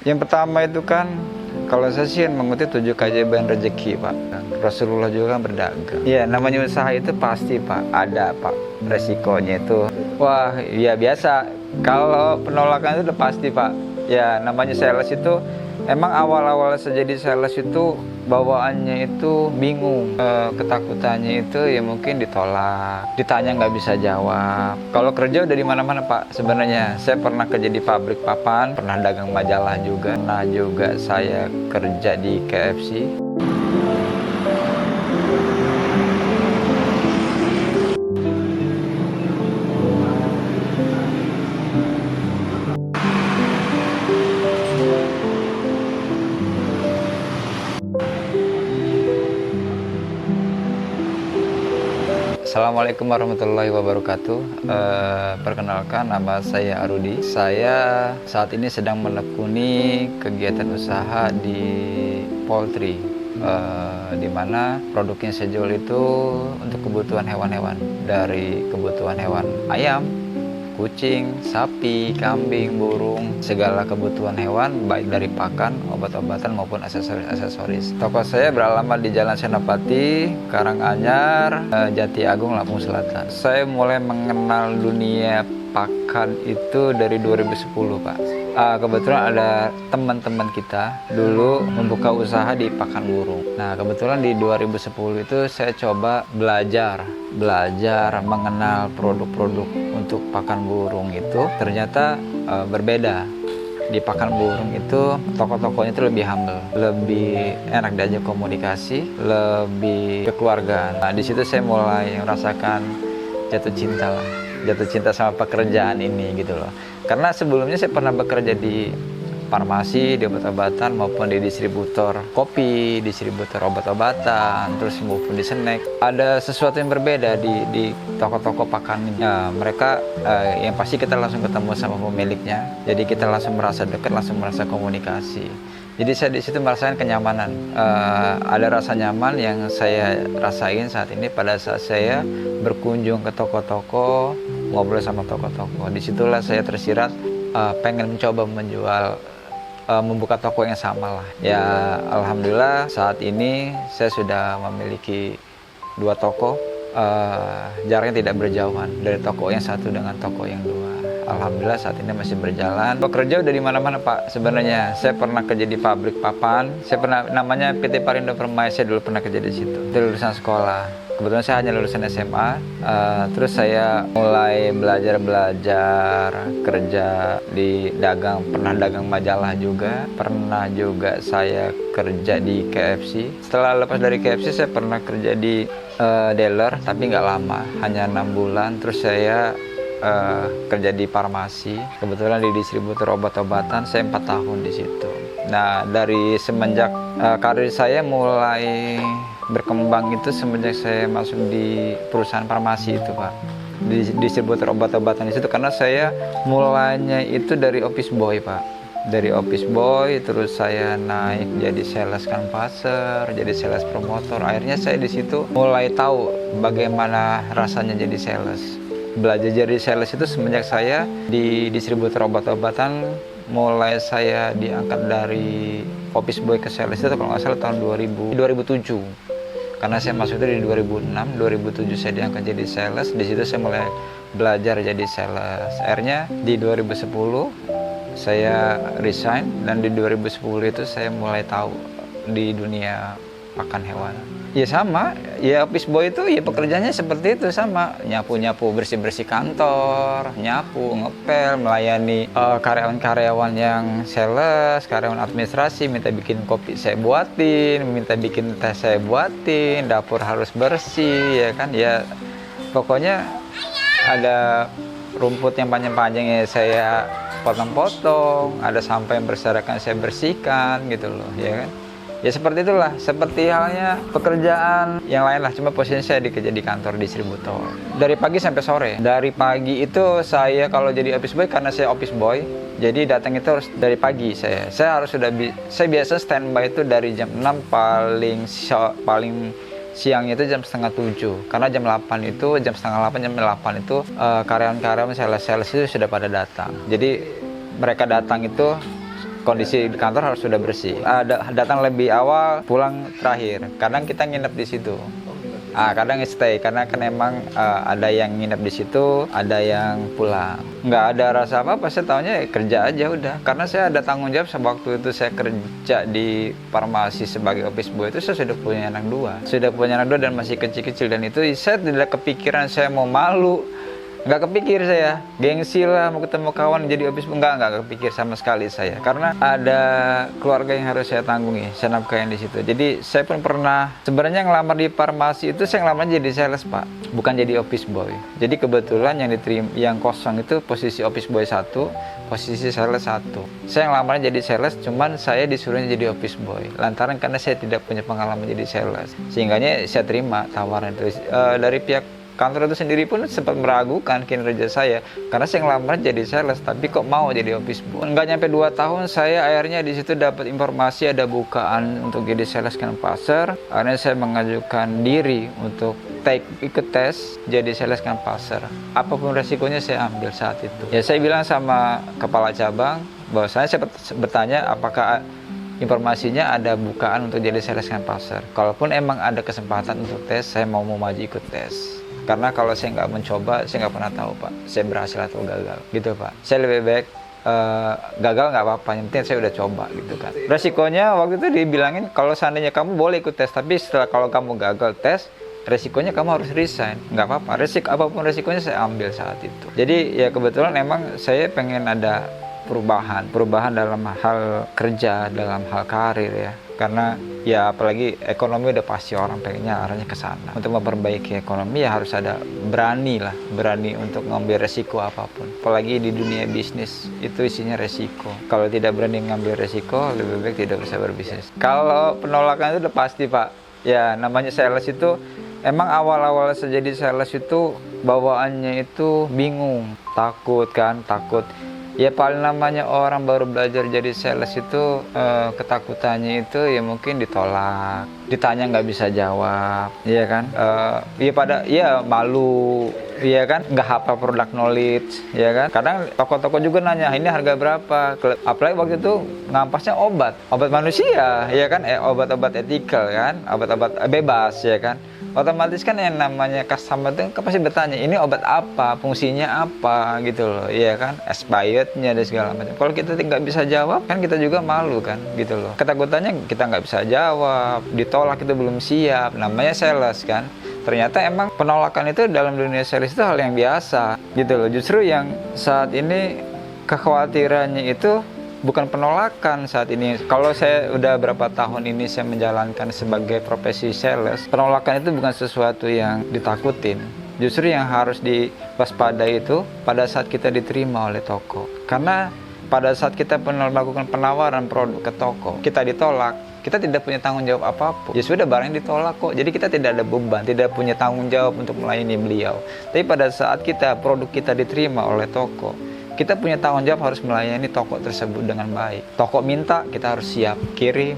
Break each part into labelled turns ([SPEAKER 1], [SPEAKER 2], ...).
[SPEAKER 1] Yang pertama itu kan, kalau saya sih mengutip 7 keajaiban rezeki, Pak. Rasulullah juga kan berdagang. Iya, namanya usaha itu pasti, Pak. Ada, Pak. Resikonya itu. Wah, ya biasa. Kalau penolakan itu udah pasti, Pak. Ya, namanya sales itu, emang awal-awal saya jadi sales itu bawaannya itu bingung. Ketakutannya itu ya mungkin ditolak, ditanya nggak bisa jawab. Kalau kerja udah di mana-mana, Pak. Sebenarnya saya pernah kerja di pabrik papan, pernah dagang majalah juga, pernah juga saya kerja di KFC. Assalamualaikum warahmatullahi wabarakatuh. Perkenalkan, nama saya Arudi. Saya saat ini sedang menekuni kegiatan usaha di poultry, di mana produk yang saya jual itu untuk kebutuhan hewan-hewan, dari kebutuhan hewan ayam, kucing, sapi, kambing, burung, segala kebutuhan hewan, baik dari pakan, obat-obatan maupun aksesoris. Toko saya beralamat di Jalan Senopati, Karanganyar, Jati Agung, Lampung Selatan. Saya mulai mengenal dunia pakan itu dari 2010, Pak. Kebetulan ada teman-teman kita dulu membuka usaha di pakan burung. Nah, kebetulan di 2010 itu saya coba belajar mengenal produk-produk untuk pakan burung itu ternyata berbeda. Di pakan burung itu toko-tokonya itu lebih humble, lebih enak diajak komunikasi, lebih kekeluargaan. Nah, di situ saya mulai merasakan jatuh cinta sama pekerjaan ini gitu loh. Karena sebelumnya saya pernah bekerja di farmasi, di obat-obatan maupun di distributor kopi, distributor obat-obatan, terus maupun di snack. Ada sesuatu yang berbeda di toko-toko pakan ini. Mereka yang pasti kita langsung ketemu sama pemiliknya. Jadi kita langsung merasa dekat, langsung merasa komunikasi. Jadi saya di situ merasakan kenyamanan. Ada rasa nyaman yang saya rasain saat ini pada saat saya berkunjung ke toko-toko, ngobrol sama toko-toko. Disitulah saya tersirat pengen mencoba membuka toko yang sama lah. Ya, alhamdulillah saat ini saya sudah memiliki 2 toko. Jaraknya tidak berjauhan dari toko yang satu dengan toko yang 2. Alhamdulillah saat ini masih berjalan. Bekerja udah di mana-mana, Pak. Sebenarnya saya pernah kerja di pabrik papan. Saya pernah, namanya PT Parindo Permai. Saya dulu pernah kerja di situ. Itu lulusan sekolah. Kebetulan saya hanya lulusan SMA. Terus saya mulai belajar kerja di dagang. Pernah dagang majalah juga. Pernah juga saya kerja di KFC. Setelah lepas dari KFC saya pernah kerja di dealer, tapi nggak lama, hanya 6 bulan. Terus saya kerja di farmasi, kebetulan di distributor obat-obatan. Saya 4 tahun di situ. Nah, dari semenjak karir saya mulai berkembang itu semenjak saya masuk di perusahaan farmasi itu, Pak, di distributor obat-obatan di situ. Karena saya mulainya itu dari office boy, Pak. Dari office boy, terus saya naik jadi sales canvasser, jadi sales promotor. Akhirnya saya di situ mulai tahu bagaimana rasanya jadi sales. Belajar jadi sales itu semenjak saya di distributor obat-obatan. Mulai saya diangkat dari office boy ke sales itu kalau nggak salah tahun 2007. Karena saya masuk itu di 2006, 2007 saya diangkat jadi sales. Di situ saya mulai belajar jadi sales. Akhirnya di 2010 saya resign, dan di 2010 itu saya mulai tahu di dunia pakan hewan. Ya sama, ya office boy itu ya pekerjaannya seperti itu, sama. Nyapu-nyapu, bersih-bersih kantor, nyapu, ngepel, melayani karyawan-karyawan yang sales, karyawan administrasi, minta bikin kopi saya buatin, minta bikin teh saya buatin, dapur harus bersih, ya kan. Ya pokoknya ada rumput yang panjang-panjang ya saya potong-potong, ada sampah yang berserakan saya bersihkan gitu loh, ya kan. Ya seperti itulah, seperti halnya pekerjaan yang lain lah, cuma posisinya saya kerja di kantor distributor. Dari pagi sampai sore. Dari pagi itu saya kalau jadi office boy, karena saya office boy, jadi datang itu harus dari pagi saya harus sudah saya biasa standby itu dari jam 6, paling siangnya itu jam setengah 7, karena jam 8 itu, jam setengah 8, jam 8 itu karyawan-karyawan sales itu sudah pada datang. Jadi mereka datang itu kondisi di kantor harus sudah bersih. Datang lebih awal, pulang terakhir. Kadang kita nginep di situ. Kadang stay karena kan emang ada yang nginep di situ, ada yang pulang. Nggak ada rasa apa-apa, saya taunya kerja aja udah. Karena saya ada tanggung jawab waktu itu saya kerja di farmasi sebagai office boy itu saya sudah punya anak dua, dan masih kecil-kecil, dan itu saya tidak kepikiran saya mau malu. Nggak kepikir saya, gengsi lah mau ketemu kawan jadi office boy, nggak kepikir sama sekali saya, karena ada keluarga yang harus saya tanggungi, saya nafkahin di situ. Jadi saya pun pernah sebenarnya ngelamar di farmasi itu, saya ngelamar jadi sales Pak, bukan jadi office boy. Jadi kebetulan yang kosong itu posisi office boy 1, posisi sales 1. Saya ngelamar jadi sales, cuman saya disuruhnya jadi office boy, lantaran karena saya tidak punya pengalaman jadi sales, sehingganya saya terima tawaran itu. Dari pihak kantor itu sendiri pun sempat meragukan kinerja saya karena saya ngelamar jadi sales tapi kok mau jadi office boy. Nggak nyampe 2 tahun saya akhirnya di situ dapat informasi ada bukaan untuk jadi sales canvasser. Akhirnya saya mengajukan diri untuk ikut tes jadi sales canvasser. Apapun resikonya saya ambil saat itu. Ya saya bilang sama kepala cabang bahwasanya saya bertanya apakah informasinya ada bukaan untuk jadi sales canvasser. Kalaupun emang ada kesempatan untuk tes, saya mau maju ikut tes. Karena kalau saya nggak mencoba, saya nggak pernah tahu Pak, saya berhasil atau gagal, gitu Pak. Saya lebih baik gagal nggak apa-apa, yang penting saya udah coba, gitu kan. Resikonya waktu itu dibilangin kalau seandainya kamu boleh ikut tes, tapi setelah kalau kamu gagal tes, resikonya kamu harus resign. Nggak apa-apa, apapun resikonya saya ambil saat itu. Jadi ya kebetulan emang saya pengen ada perubahan dalam hal kerja, dalam hal karir ya. Karena ya apalagi ekonomi udah pasti orang pengennya arahnya ke sana. Untuk memperbaiki ekonomi ya harus ada berani untuk ngambil resiko apapun. Apalagi di dunia bisnis itu isinya resiko. Kalau tidak berani ngambil resiko, lebih baik tidak bisa berbisnis. Kalau penolakan itu udah pasti Pak. Ya namanya sales itu emang awal-awal saya jadi sales itu bawaannya itu bingung, takut. Ya paling namanya orang baru belajar jadi sales itu ketakutannya itu ya mungkin ditolak, ditanya nggak bisa jawab, iya kan? Ya malu, iya kan? Nggak hafal produk knowledge, ya kan? Kadang toko-toko juga nanya ini harga berapa? Apalagi waktu itu ngampasnya obat manusia, ya kan? Obat-obat etikal kan, obat-obat bebas, ya kan? Otomatis kan yang namanya customer itu kan pasti bertanya ini obat apa, fungsinya apa gitu loh, iya kan, expirednya dan segala macam. Kalau kita nggak bisa jawab kan kita juga malu kan gitu loh. Ketakutannya kita nggak bisa jawab, ditolak, itu belum siap, namanya sales kan. Ternyata emang penolakan itu dalam dunia sales itu hal yang biasa gitu loh. Justru yang saat ini kekhawatirannya itu bukan penolakan saat ini. Kalau saya udah berapa tahun ini saya menjalankan sebagai profesi sales, penolakan itu bukan sesuatu yang ditakutin. Justru yang harus diwaspadai itu pada saat kita diterima oleh toko. Karena pada saat kita melakukan penawaran produk ke toko, kita ditolak, kita tidak punya tanggung jawab apapun. Ya sudah, barang ditolak kok. Jadi kita tidak ada beban, tidak punya tanggung jawab untuk melayani beliau. Tapi pada saat produk kita diterima oleh toko, kita punya tanggung jawab harus melayani toko tersebut dengan baik. Toko minta, kita harus siap kirim,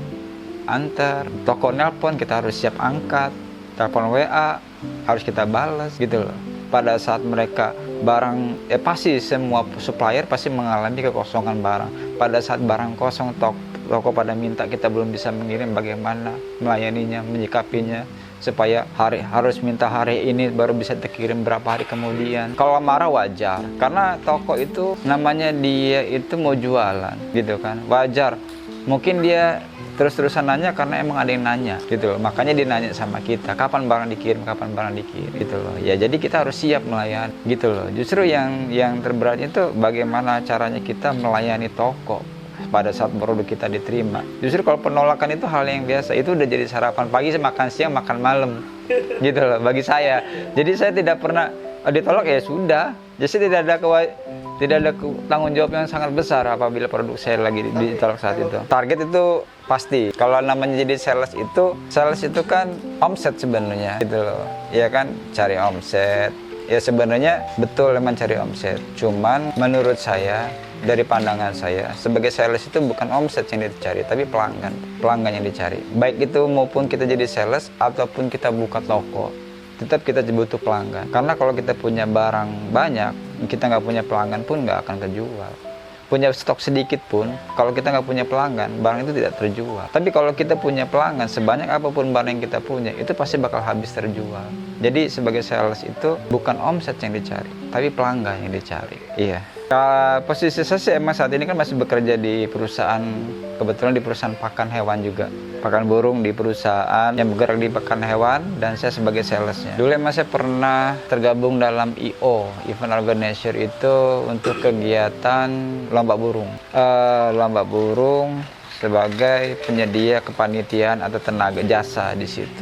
[SPEAKER 1] antar. Toko nelpon, kita harus siap angkat. Telepon WA, harus kita balas gitu loh. Pada saat mereka barang, pasti semua supplier pasti mengalami kekosongan barang. Pada saat barang kosong, toko pada minta, kita belum bisa mengirim, bagaimana melayaninya, menyikapinya. Supaya harus minta hari ini baru bisa terkirim berapa hari kemudian. Kalau marah wajar, karena toko itu namanya dia itu mau jualan gitu kan, wajar. Mungkin dia terus-terusan nanya karena emang ada yang nanya gitu loh. Makanya dia nanya sama kita, kapan barang dikirim gitu loh. Ya jadi kita harus siap melayani gitu loh. Justru yang terberat itu bagaimana caranya kita melayani toko pada saat produk kita diterima. Justru kalau penolakan itu hal yang biasa, itu udah jadi sarapan pagi, makan siang, makan malam gitu loh bagi saya. Jadi saya tidak pernah ditolak, ya sudah. Jadi tidak ada tanggung jawab yang sangat besar apabila produk saya lagi ditolak saat itu. Target itu pasti. Kalau namanya jadi sales itu kan omset sebenarnya gitu loh. Ya kan, cari omset. Ya sebenarnya betul memang cari omset. Cuman menurut saya, dari pandangan saya, sebagai sales itu bukan omset yang dicari, tapi pelanggan yang dicari. Baik itu maupun kita jadi sales ataupun kita buka toko, tetap kita butuh pelanggan. Karena kalau kita punya barang banyak, kita nggak punya pelanggan pun nggak akan kejual. punya stok sedikit pun, kalau kita nggak punya pelanggan, barang itu tidak terjual. Tapi kalau kita punya pelanggan, sebanyak apapun barang yang kita punya, itu pasti bakal habis terjual. Jadi sebagai sales itu bukan omset yang dicari, tapi pelanggan yang dicari. Iya. Posisi saya sih emang saat ini kan masih bekerja di perusahaan, kebetulan di perusahaan pakan hewan juga, pakan burung, di perusahaan yang bergerak di pakan hewan, dan saya sebagai salesnya. Dulu emang saya pernah tergabung dalam IO, event organizer, itu untuk kegiatan lomba burung. Lomba burung sebagai penyedia kepanitiaan atau tenaga jasa di situ.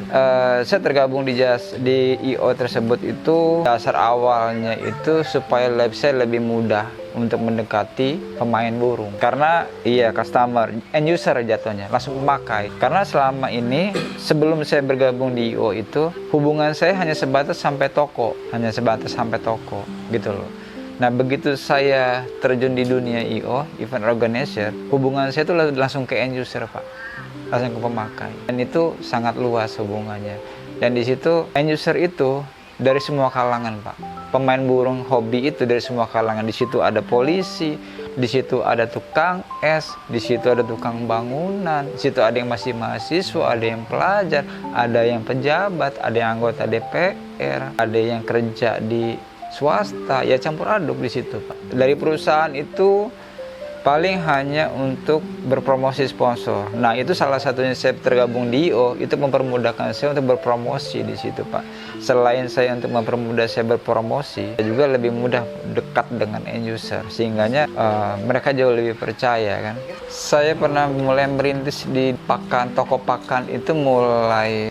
[SPEAKER 1] Saya tergabung di IO tersebut itu dasar awalnya itu supaya saya lebih mudah untuk mendekati pemain burung, karena customer, end user jatuhnya, langsung memakai. Karena selama ini sebelum saya bergabung di IO itu hubungan saya hanya sebatas sampai toko gitu loh. Nah, begitu saya terjun di dunia IO, event organizer, hubungan saya itu langsung ke end user, Pak. Langsung ke pemakai. Dan itu sangat luas hubungannya. Dan di situ end user itu dari semua kalangan, Pak. Pemain burung hobi itu dari semua kalangan. Di situ ada polisi, di situ ada tukang es, di situ ada tukang bangunan, di situ ada yang masih mahasiswa, ada yang pelajar, ada yang pejabat, ada yang anggota DPR, ada yang kerja di swasta, ya campur aduk di situ, Pak. Dari perusahaan itu paling hanya untuk berpromosi sponsor. Nah, itu salah satunya saya tergabung di IO, itu mempermudahkan saya untuk berpromosi di situ, Pak. Selain saya untuk mempermudah saya berpromosi, saya juga lebih mudah dekat dengan end user, sehingganya mereka jauh lebih percaya kan. Saya pernah mulai merintis di toko pakan itu, mulai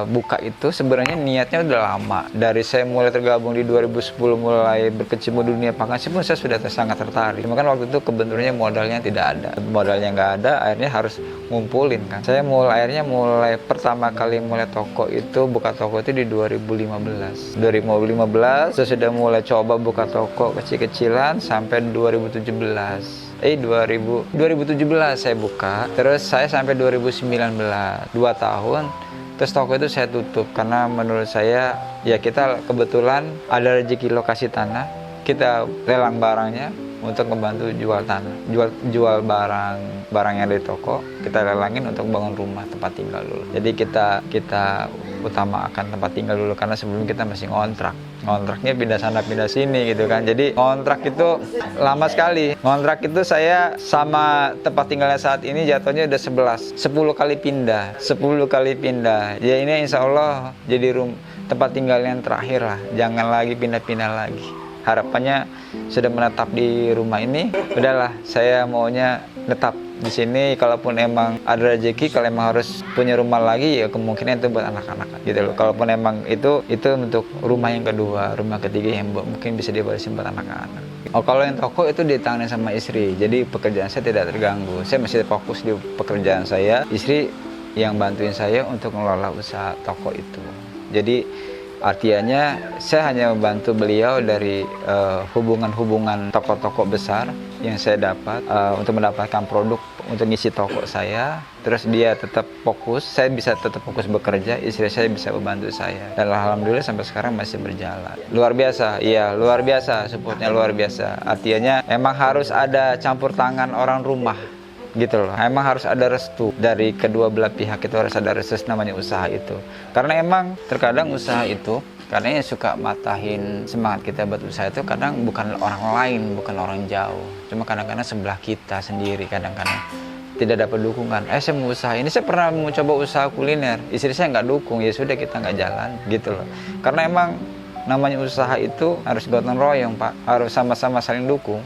[SPEAKER 1] buka itu sebenarnya niatnya udah lama. Dari saya mulai tergabung di 2010, mulai berkecimpung di dunia pakan, saya sudah sangat tertarik. Cuma kan waktu itu kebetulan modalnya tidak ada, modalnya nggak ada, akhirnya harus ngumpulin kan. Saya mulai pertama kali mulai toko itu, buka toko itu di 2015. Saya sudah mulai coba buka toko kecil-kecilan sampai 2017. 2017 saya buka, terus saya sampai 2019, 2 tahun. Terus toko itu saya tutup karena menurut saya ya kita kebetulan ada rezeki lokasi tanah, kita lelang barangnya untuk membantu jual tanah, jual barang yang dari toko, kita lelangin untuk bangun rumah tempat tinggal dulu. Jadi kita utamakan tempat tinggal dulu, karena sebelum kita masih ngontraknya pindah sana pindah sini gitu kan. Jadi ngontrak itu lama sekali. Ngontrak itu saya sama tempat tinggalnya saat ini jatuhnya udah 10 kali pindah. Ya ini insya Allah jadi tempat tinggal yang terakhir lah, jangan lagi pindah-pindah lagi. Harapannya sudah menetap di rumah ini, udahlah saya maunya tetap di sini. Kalaupun emang ada rezeki, kalau emang harus punya rumah lagi, ya kemungkinan itu buat anak-anak gitu loh. Kalaupun emang itu untuk rumah yang kedua, rumah ketiga yang mungkin bisa dibarisin buat anak-anak. Kalau yang toko itu ditangani sama istri, jadi pekerjaan saya tidak terganggu. Saya masih fokus di pekerjaan saya, istri yang bantuin saya untuk mengelola usaha toko itu. Jadi artinya saya hanya membantu beliau dari hubungan toko-toko besar yang saya dapat untuk mendapatkan produk untuk ngisi toko saya. Terus dia tetap fokus, saya bisa tetap fokus bekerja, istri saya bisa membantu saya. Dan alhamdulillah sampai sekarang masih berjalan. Luar biasa, iya luar biasa, supportnya luar biasa. Artinya emang harus ada campur tangan orang rumah gitu loh. Emang harus ada restu dari kedua belah pihak, itu harus ada restu namanya usaha itu. Karena emang terkadang usaha itu, karena yang suka matahin semangat kita buat usaha itu kadang bukan orang lain, bukan orang jauh, cuma kadang-kadang sebelah kita sendiri. Kadang-kadang tidak dapat dukungan. Saya mau usaha ini, saya pernah mau coba usaha kuliner, istri saya nggak dukung, ya sudah kita nggak jalan gitu loh. Karena emang namanya usaha itu harus gotong royong, Pak, harus sama-sama saling dukung.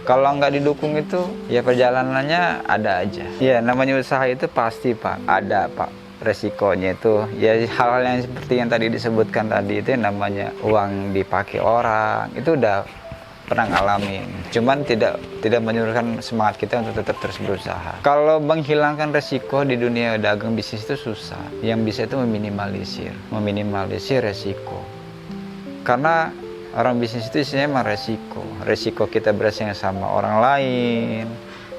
[SPEAKER 1] Kalau nggak didukung itu, ya perjalanannya ada aja. Ya namanya usaha itu pasti, Pak, ada, Pak, resikonya itu. Ya hal-hal yang seperti yang tadi disebutkan tadi itu yang namanya uang dipakai orang, itu udah pernah ngalamin. Cuman tidak menyurutkan semangat kita untuk tetap terus berusaha. Kalau menghilangkan resiko di dunia dagang bisnis itu susah. Yang bisa itu meminimalisir resiko. Karena orang bisnis itu isinya emang resiko kita bersaing sama orang lain,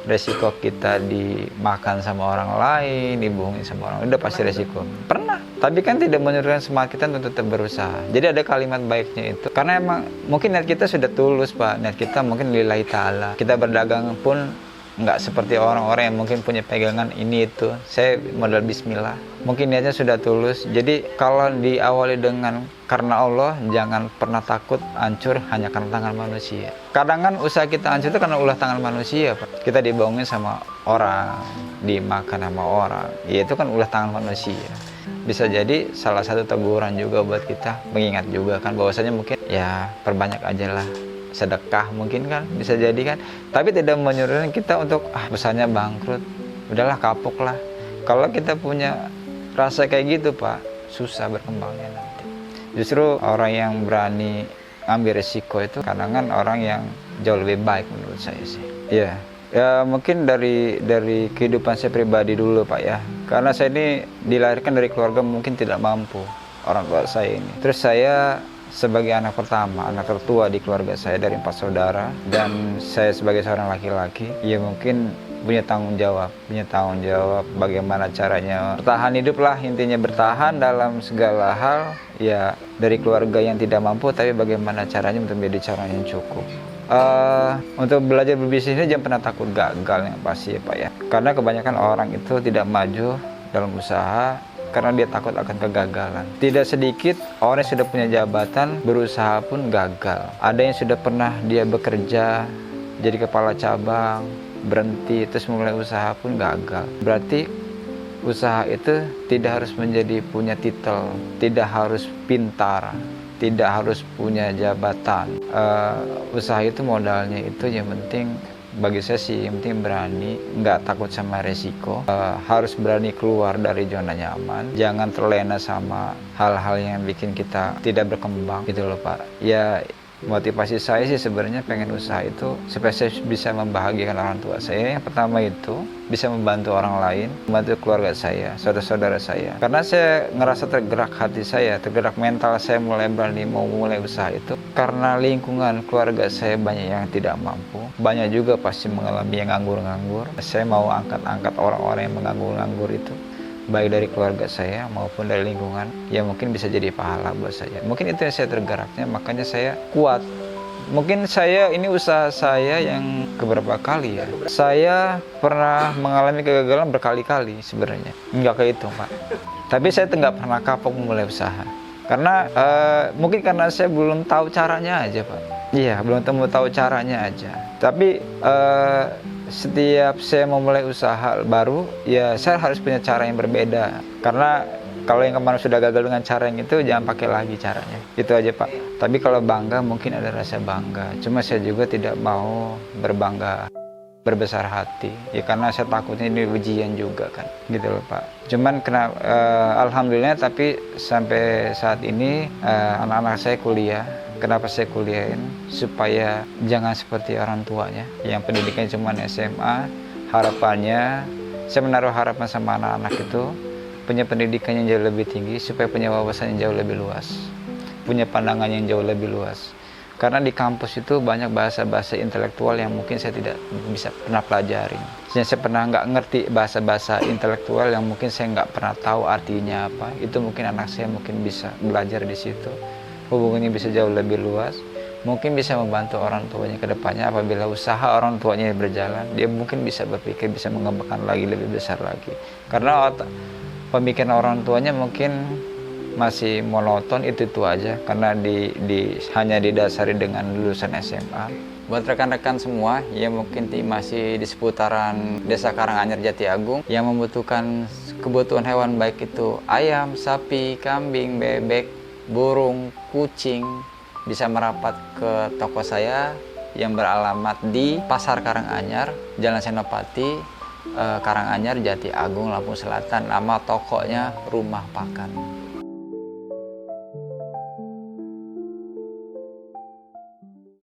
[SPEAKER 1] resiko kita dimakan sama orang lain, dibohongin sama orang lain, udah pasti resiko. Pernah, tapi kan tidak menyurutkan semangat kita untuk tetap berusaha. Jadi ada kalimat baiknya itu, karena emang mungkin niat kita sudah tulus Pak, niat kita mungkin lillahi ta'ala. Kita berdagang pun nggak seperti orang-orang yang mungkin punya pegangan ini itu, saya modal bismillah, mungkin niatnya sudah tulus. Jadi kalau diawali dengan karena Allah, jangan pernah takut hancur hanya karena tangan manusia. Kadang kan usaha kita hancur itu karena ulah tangan manusia Pak. Kita dibohongin sama orang, dimakan sama orang, ya itu kan ulah tangan manusia. Bisa jadi salah satu teguran juga buat kita, mengingat juga kan bahwasanya mungkin ya perbanyak aja lah sedekah, mungkin kan bisa jadi kan, tapi tidak menyuruh kita untuk usahanya bangkrut, udahlah kapok lah. Kalau kita punya rasa kayak gitu Pak, susah berkembangnya nanti. Justru orang yang berani ambil resiko itu kadang-kadang orang yang jauh lebih baik menurut saya sih. Ya mungkin dari kehidupan saya pribadi dulu Pak ya, karena saya ini dilahirkan dari keluarga mungkin tidak mampu, orang tua saya ini. Terus saya sebagai anak pertama, anak tertua di keluarga saya dari 4 saudara, dan saya sebagai seorang laki-laki, ya mungkin punya tanggung jawab bagaimana caranya bertahan hidup lah, intinya bertahan dalam segala hal, ya dari keluarga yang tidak mampu, tapi bagaimana caranya untuk menjadi cara yang cukup. Untuk belajar berbisnis ini jangan pernah takut gagal yang pasti ya Pak ya, karena kebanyakan orang itu tidak maju dalam usaha karena dia takut akan kegagalan. Tidak sedikit orang yang sudah punya jabatan berusaha pun gagal. Ada yang sudah pernah dia bekerja jadi kepala cabang, berhenti terus mulai usaha pun gagal. Berarti usaha itu tidak harus menjadi punya titel, tidak harus pintar, tidak harus punya jabatan. Usaha itu modalnya itu yang penting bagi saya sih, yang penting berani, nggak takut sama resiko, harus berani keluar dari zona nyaman, jangan terlena sama hal-hal yang bikin kita tidak berkembang gitu loh Pak. Ya motivasi saya sih sebenarnya pengen usaha itu supaya saya bisa membahagiakan orang tua saya. Yang pertama itu bisa membantu orang lain, membantu keluarga saya, saudara-saudara saya. Karena saya ngerasa tergerak hati saya, tergerak mental saya mulai berani mau mulai usaha itu karena lingkungan keluarga saya banyak yang tidak mampu, banyak juga pasti mengalami yang nganggur-nganggur. Saya mau angkat-angkat orang-orang yang menganggur-nganggur itu, baik dari keluarga saya maupun dari lingkungan, ya mungkin bisa jadi pahala buat saya. Mungkin itu yang saya tergeraknya, makanya saya kuat. Mungkin saya ini usaha saya yang keberapa kali ya, saya pernah mengalami kegagalan berkali-kali sebenarnya, nggak kayak itu Pak. Tapi saya nggak pernah kapok memulai usaha, karena mungkin karena saya belum tahu caranya aja Pak. Iya, belum tahu caranya aja. Tapi setiap saya mau mulai usaha baru, ya saya harus punya cara yang berbeda. Karena kalau yang kemarin sudah gagal dengan cara yang itu, jangan pakai lagi caranya. Itu aja Pak. Tapi kalau bangga mungkin ada rasa bangga. Cuma saya juga tidak mau berbesar hati. Ya karena saya takutnya ini ujian juga kan. Gitu loh Pak. Cuman alhamdulillah tapi sampai saat ini anak-anak saya kuliah. Kenapa saya kuliahin? Supaya jangan seperti orang tuanya yang pendidikannya cuma SMA. Harapannya, saya menaruh harapan sama anak-anak itu punya pendidikan yang jauh lebih tinggi, supaya punya wawasan yang jauh lebih luas, punya pandangan yang jauh lebih luas. Karena di kampus itu banyak bahasa-bahasa intelektual yang mungkin saya tidak bisa pernah pelajarin. Saya pernah nggak ngerti bahasa-bahasa intelektual yang mungkin saya nggak pernah tahu artinya apa. Itu mungkin anak saya mungkin bisa belajar di situ. Hubungannya bisa jauh lebih luas, mungkin bisa membantu orang tuanya ke depannya. Apabila usaha orang tuanya berjalan, dia mungkin bisa berpikir, bisa mengembangkan lagi lebih besar lagi. Karena pemikiran orang tuanya mungkin masih monoton itu aja, karena hanya didasari dengan lulusan SMA. Buat rekan-rekan semua yang mungkin masih di seputaran Desa Karanganyar Jati Agung yang membutuhkan kebutuhan hewan, baik itu ayam, sapi, kambing, bebek, burung, kucing, bisa merapat ke toko saya yang beralamat di Pasar Karanganyar, Jalan Senopati, Karanganyar, Jati Agung, Lampung Selatan. Nama tokonya Rumah Pakan.